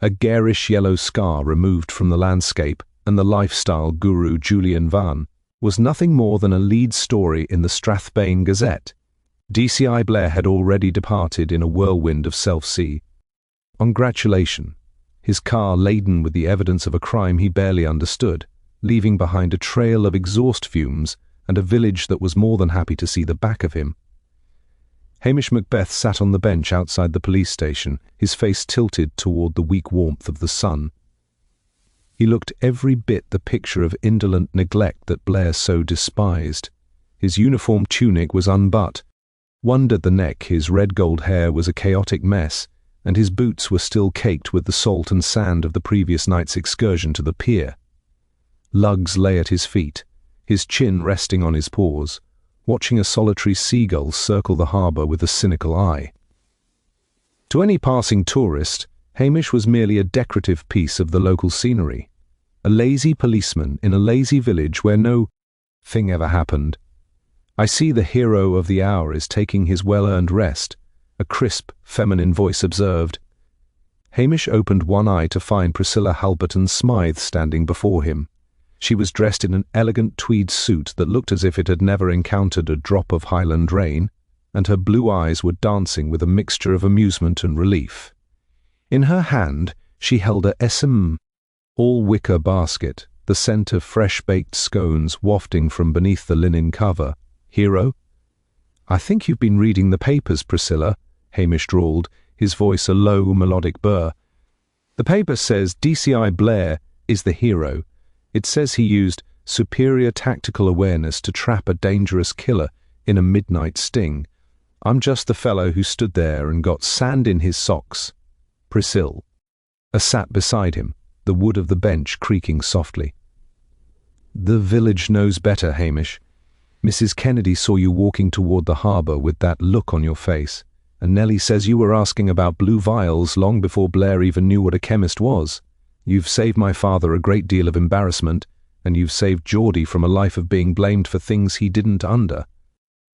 a garish yellow scar removed from the landscape, and the lifestyle guru Julian Vane was nothing more than a lead story in the Strathbane Gazette. DCI Blair had already departed in a whirlwind of self-see. Congratulation, his car laden with the evidence of a crime he barely understood, leaving behind a trail of exhaust fumes and a village that was more than happy to see the back of him. Hamish Macbeth sat on the bench outside the police station, his face tilted toward the weak warmth of the sun. He looked every bit the picture of indolent neglect that Blair so despised. His uniform tunic was unbuttoned. Wondered the neck, his red-gold hair was a chaotic mess, and his boots were still caked with the salt and sand of the previous night's excursion to the pier. Lugs lay at his feet, his chin resting on his paws, watching a solitary seagull circle the harbour with a cynical eye. To any passing tourist, Hamish was merely a decorative piece of the local scenery, a lazy policeman in a lazy village where no thing ever happened. "I see the hero of the hour is taking his well-earned rest," a crisp, feminine voice observed. Hamish opened one eye to find Priscilla Halberton Smythe standing before him. She was dressed in an elegant tweed suit that looked as if it had never encountered a drop of Highland rain, and her blue eyes were dancing with a mixture of amusement and relief. In her hand she held a all-wicker basket, the scent of fresh-baked scones wafting from beneath the linen cover. "Hero?" "I think you've been reading the papers, Priscilla," Hamish drawled, his voice a low, melodic burr. "The paper says DCI Blair is the hero. It says he used superior tactical awareness to trap a dangerous killer in a midnight sting. I'm just the fellow who stood there and got sand in his socks." Priscilla sat beside him, the wood of the bench creaking softly. "The village knows better, Hamish. Mrs. Kennedy saw you walking toward the harbour with that look on your face, and Nellie says you were asking about blue vials long before Blair even knew what a chemist was. You've saved my father a great deal of embarrassment, and you've saved Geordie from a life of being blamed for things he didn't under."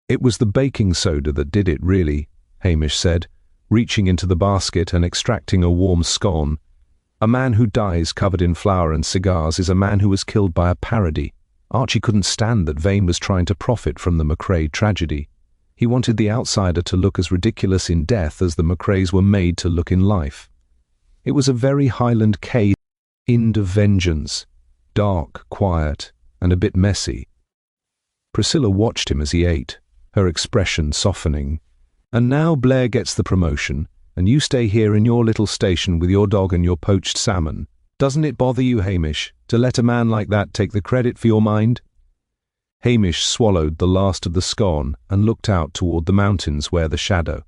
"It was the baking soda that did it, really," Hamish said, reaching into the basket and extracting a warm scone. "A man who dies covered in flour and cigars is a man who was killed by a parody. Archie couldn't stand that Vane was trying to profit from the Macrae tragedy. He wanted the outsider to look as ridiculous in death as the Macraes were made to look in life. It was a very Highland case of vengeance, dark, quiet, and a bit messy." Priscilla watched him as he ate, her expression softening. "And now Blair gets the promotion, and you stay here in your little station with your dog and your poached salmon. Doesn't it bother you, Hamish, to let a man like that take the credit for your mind?" Hamish swallowed the last of the scone and looked out toward the mountains where the shadows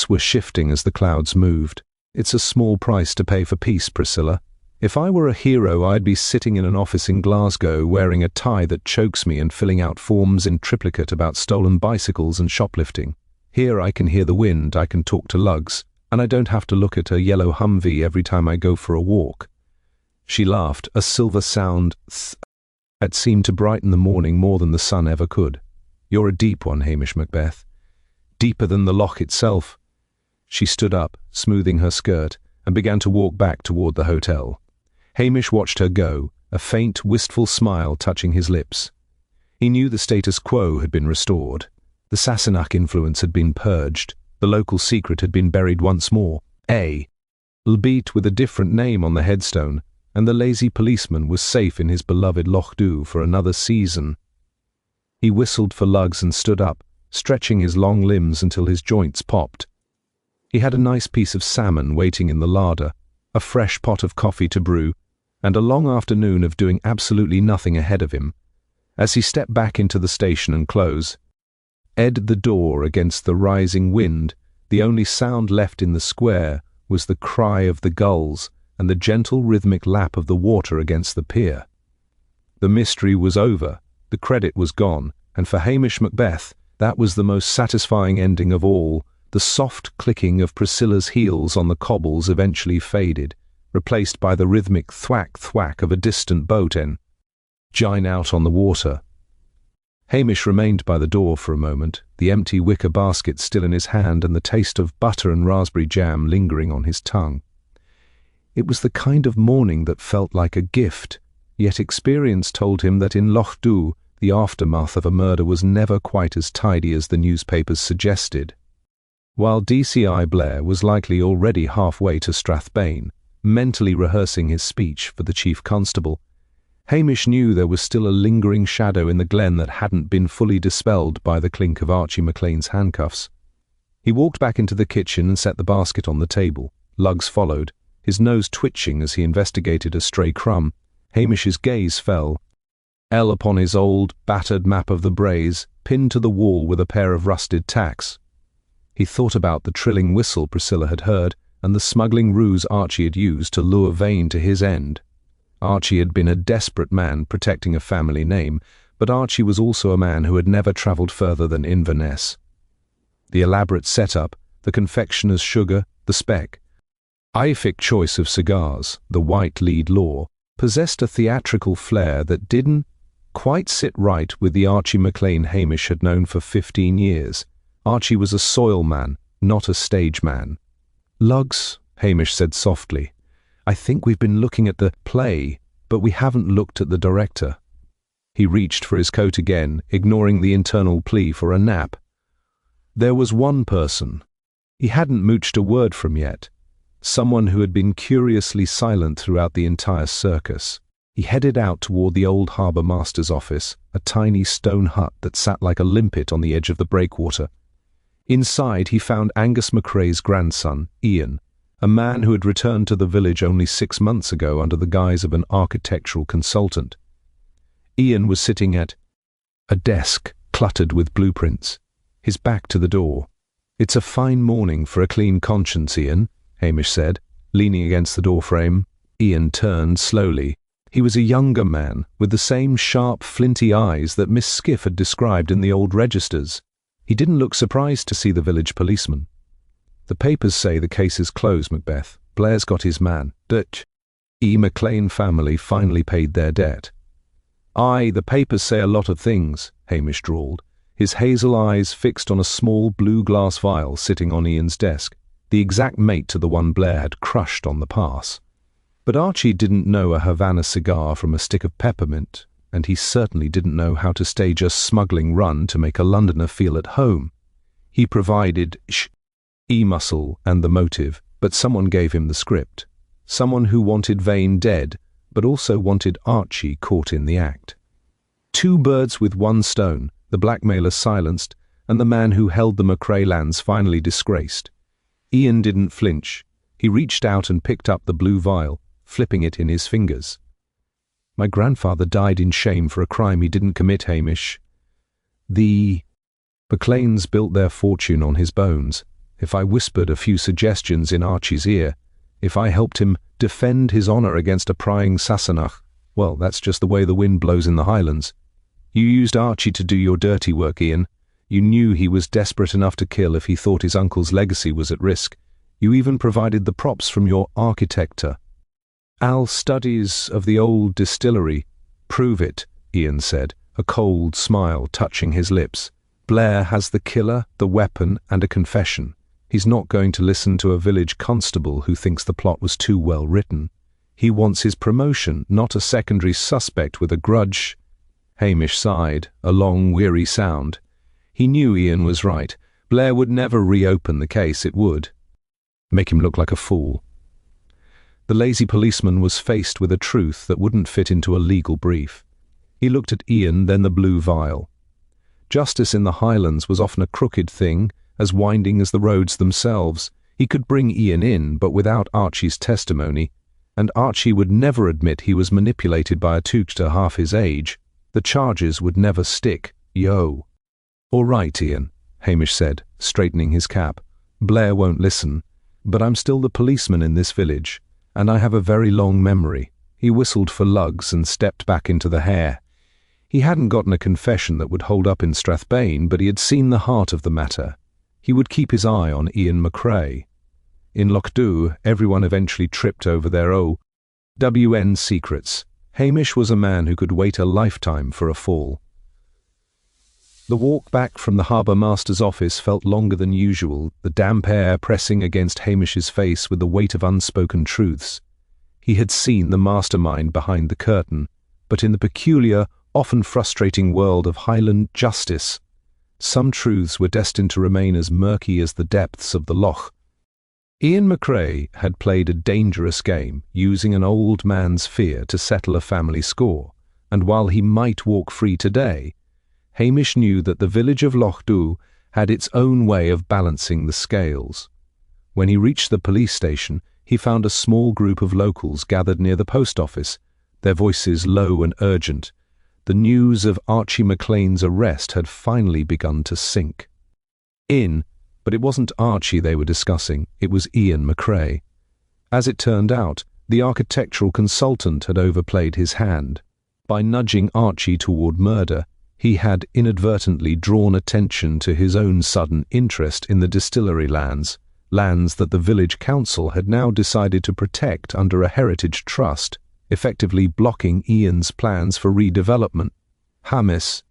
were shifting as the clouds moved. "It's a small price to pay for peace, Priscilla. If I were a hero, I'd be sitting in an office in Glasgow wearing a tie that chokes me and filling out forms in triplicate about stolen bicycles and shoplifting. Here I can hear the wind, I can talk to lugs, and I don't have to look at a yellow Humvee every time I go for a walk." She laughed, a silver sound that seemed to brighten the morning more than the sun ever could. "You're a deep one, Hamish Macbeth. Deeper than the loch itself." She stood up, smoothing her skirt, and began to walk back toward the hotel. Hamish watched her go, a faint, wistful smile touching his lips. He knew the status quo had been restored. The Sassenach influence had been purged. The local secret had been buried once more, albeit with a different name on the headstone, and the lazy policeman was safe in his beloved Lochdubh for another season. He whistled for lugs and stood up, stretching his long limbs until his joints popped. He had a nice piece of salmon waiting in the larder, a fresh pot of coffee to brew, and a long afternoon of doing absolutely nothing ahead of him. As he stepped back into the station and closed the door against the rising wind, the only sound left in the square was the cry of the gulls and the gentle rhythmic lap of the water against the pier. The mystery was over, the credit was gone, and for Hamish Macbeth, that was the most satisfying ending of all. The soft clicking of Priscilla's heels on the cobbles eventually faded, replaced by the rhythmic thwack-thwack of a distant boat engine out on the water. Hamish remained by the door for a moment, the empty wicker basket still in his hand and the taste of butter and raspberry jam lingering on his tongue. It was the kind of morning that felt like a gift, yet experience told him that in Lochdubh The aftermath of a murder was never quite as tidy as the newspapers suggested. While DCI Blair was likely already halfway to Strathbane, mentally rehearsing his speech for the chief constable, Hamish knew there was still a lingering shadow in the glen that hadn't been fully dispelled by the clink of Archie McLean's handcuffs. He walked back into the kitchen and set the basket on the table. Lugs followed, his nose twitching as he investigated a stray crumb. Hamish's gaze fell upon his old, battered map of the Braes, pinned to the wall with a pair of rusted tacks. He thought about the trilling whistle Priscilla had heard and the smuggling ruse Archie had used to lure Vane to his end. Archie had been a desperate man protecting a family name, but Archie was also a man who had never travelled further than Inverness. The elaborate setup, the confectioner's sugar, the spec, Ific choice of cigars, the white lead law, possessed a theatrical flair that didn't quite sit right with the Archie McLean Hamish had known for 15 years. Archie was a soil man, not a stage man. "Lugs," Hamish said softly, "I think we've been looking at the play, but we haven't looked at the director." He reached for his coat again, ignoring the internal plea for a nap. There was one person he hadn't mooched a word from yet, someone who had been curiously silent throughout the entire circus. He headed out toward the old harbour master's office, a tiny stone hut that sat like a limpet on the edge of the breakwater. Inside he found Angus McRae's grandson, Ian, a man who had returned to the village only 6 months ago under the guise of an architectural consultant. Ian was sitting at a desk cluttered with blueprints, his back to the door. "It's a fine morning for a clean conscience, Ian," Hamish said, leaning against the doorframe. Ian turned slowly. He was a younger man, with the same sharp, flinty eyes that Miss Skiff had described in the old registers. He didn't look surprised to see the village policeman. "The papers say the case is closed, Macbeth. Blair's got his man. Dutch. McLean family finally paid their debt." "Aye, the papers say a lot of things," Hamish drawled, his hazel eyes fixed on a small blue glass vial sitting on Ian's desk, the exact mate to the one Blair had crushed on the pass. But Archie didn't know a Havana cigar from a stick of peppermint, and he certainly didn't know how to stage a smuggling run to make a Londoner feel at home. He provided muscle and the motive, but someone gave him the script. Someone who wanted Vane dead, but also wanted Archie caught in the act. Two birds with one stone, the blackmailer silenced, and the man who held the McRae lands finally disgraced. Ian didn't flinch. He reached out and picked up the blue vial, flipping it in his fingers. "My grandfather died in shame for a crime he didn't commit, Hamish. The McLeans built their fortune on his bones. If I whispered a few suggestions in Archie's ear, if I helped him defend his honour against a prying Sassenach, well, that's just the way the wind blows in the Highlands. You used Archie to do your dirty work, Ian. You knew he was desperate enough to kill if he thought his uncle's legacy was at risk. You even provided the props from your architecture. Al's studies of the old distillery prove it," Ian said, a cold smile touching his lips. "Blair has the killer, the weapon, and a confession. He's not going to listen to a village constable who thinks the plot was too well written. He wants his promotion, not a secondary suspect with a grudge." Hamish sighed, a long, weary sound. He knew Ian was right. Blair would never reopen the case, it would make him look like a fool. The lazy policeman was faced with a truth that wouldn't fit into a legal brief. He looked at Ian, then the blue vial. Justice in the Highlands was often a crooked thing, as winding as the roads themselves. He could bring Ian in, but without Archie's testimony, and Archie would never admit he was manipulated by a tookster half his age. The charges would never stick. Yo. "All right, Ian," Hamish said, straightening his cap. "Blair won't listen, but I'm still the policeman in this village, and I have a very long memory." He whistled for lugs and stepped back into the hair. He hadn't gotten a confession that would hold up in Strathbane, but he had seen the heart of the matter. He would keep his eye on Ian McRae. In Lochdubh, everyone eventually tripped over their OWN secrets. Hamish was a man who could wait a lifetime for a fall. The walk back from the harbour master's office felt longer than usual, the damp air pressing against Hamish's face with the weight of unspoken truths. He had seen the mastermind behind the curtain, but in the peculiar, often frustrating world of Highland justice. Some truths were destined to remain as murky as the depths of the Loch. Ian McCrae had played a dangerous game, using an old man's fear to settle a family score, and while he might walk free today, Hamish knew that the village of Lochdubh had its own way of balancing the scales. When he reached the police station, he found a small group of locals gathered near the post office, their voices low and urgent. The news of Archie McLean's arrest had finally begun to sink in, but it wasn't Archie they were discussing, it was Ian McCrae. As it turned out, the architectural consultant had overplayed his hand. By nudging Archie toward murder, he had inadvertently drawn attention to his own sudden interest in the distillery lands that the village council had now decided to protect under a heritage trust, effectively blocking Ian's plans for redevelopment. Hamish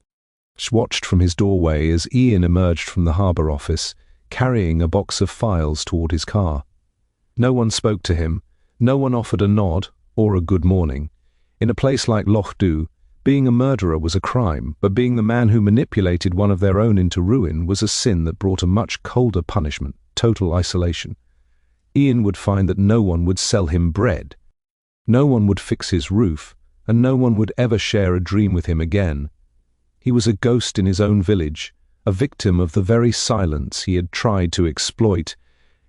watched from his doorway as Ian emerged from the harbour office, carrying a box of files toward his car. No one spoke to him, no one offered a nod or a good morning. In a place like Lochdubh, being a murderer was a crime, but being the man who manipulated one of their own into ruin was a sin that brought a much colder punishment: total isolation. Ian would find that no one would sell him bread, no one would fix his roof, and no one would ever share a dream with him again. He was a ghost in his own village, a victim of the very silence he had tried to exploit.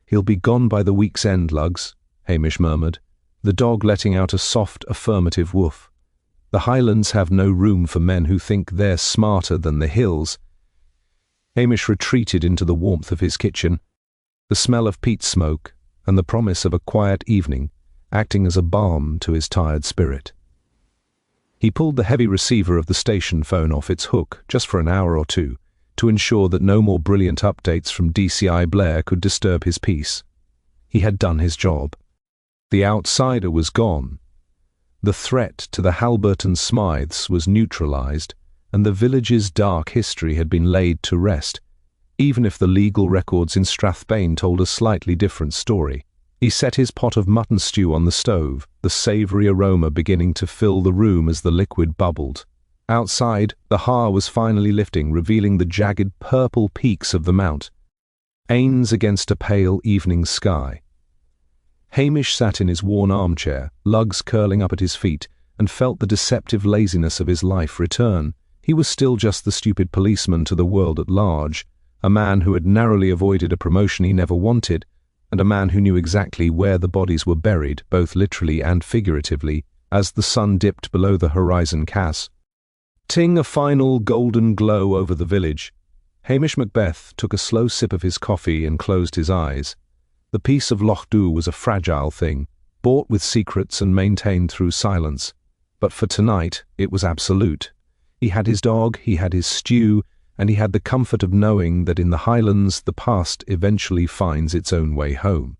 "He'll be gone by the week's end, Lugs," Hamish murmured, the dog letting out a soft, affirmative woof. The Highlands have no room for men who think they're smarter than the hills. Hamish retreated into the warmth of his kitchen, the smell of peat smoke and the promise of a quiet evening acting as a balm to his tired spirit. He pulled the heavy receiver of the station phone off its hook just for an hour or two, to ensure that no more brilliant updates from DCI Blair could disturb his peace. He had done his job. The outsider was gone. The threat to the Halberton Smythes was neutralized, and the village's dark history had been laid to rest, even if the legal records in Strathbane told a slightly different story. He set his pot of mutton stew on the stove, the savoury aroma beginning to fill the room as the liquid bubbled. Outside, the Har was finally lifting, revealing the jagged purple peaks of the mount, Ains against a pale evening sky. Hamish sat in his worn armchair, lugs curling up at his feet, and felt the deceptive laziness of his life return. He was still just the stupid policeman to the world at large, a man who had narrowly avoided a promotion he never wanted, and a man who knew exactly where the bodies were buried, both literally and figuratively, as the sun dipped below the horizon cass. Ting a final golden glow over the village. Hamish Macbeth took a slow sip of his coffee and closed his eyes. The peace of Lochdubh was a fragile thing, bought with secrets and maintained through silence. But for tonight, it was absolute. He had his dog, he had his stew, and he had the comfort of knowing that in the Highlands the past eventually finds its own way home.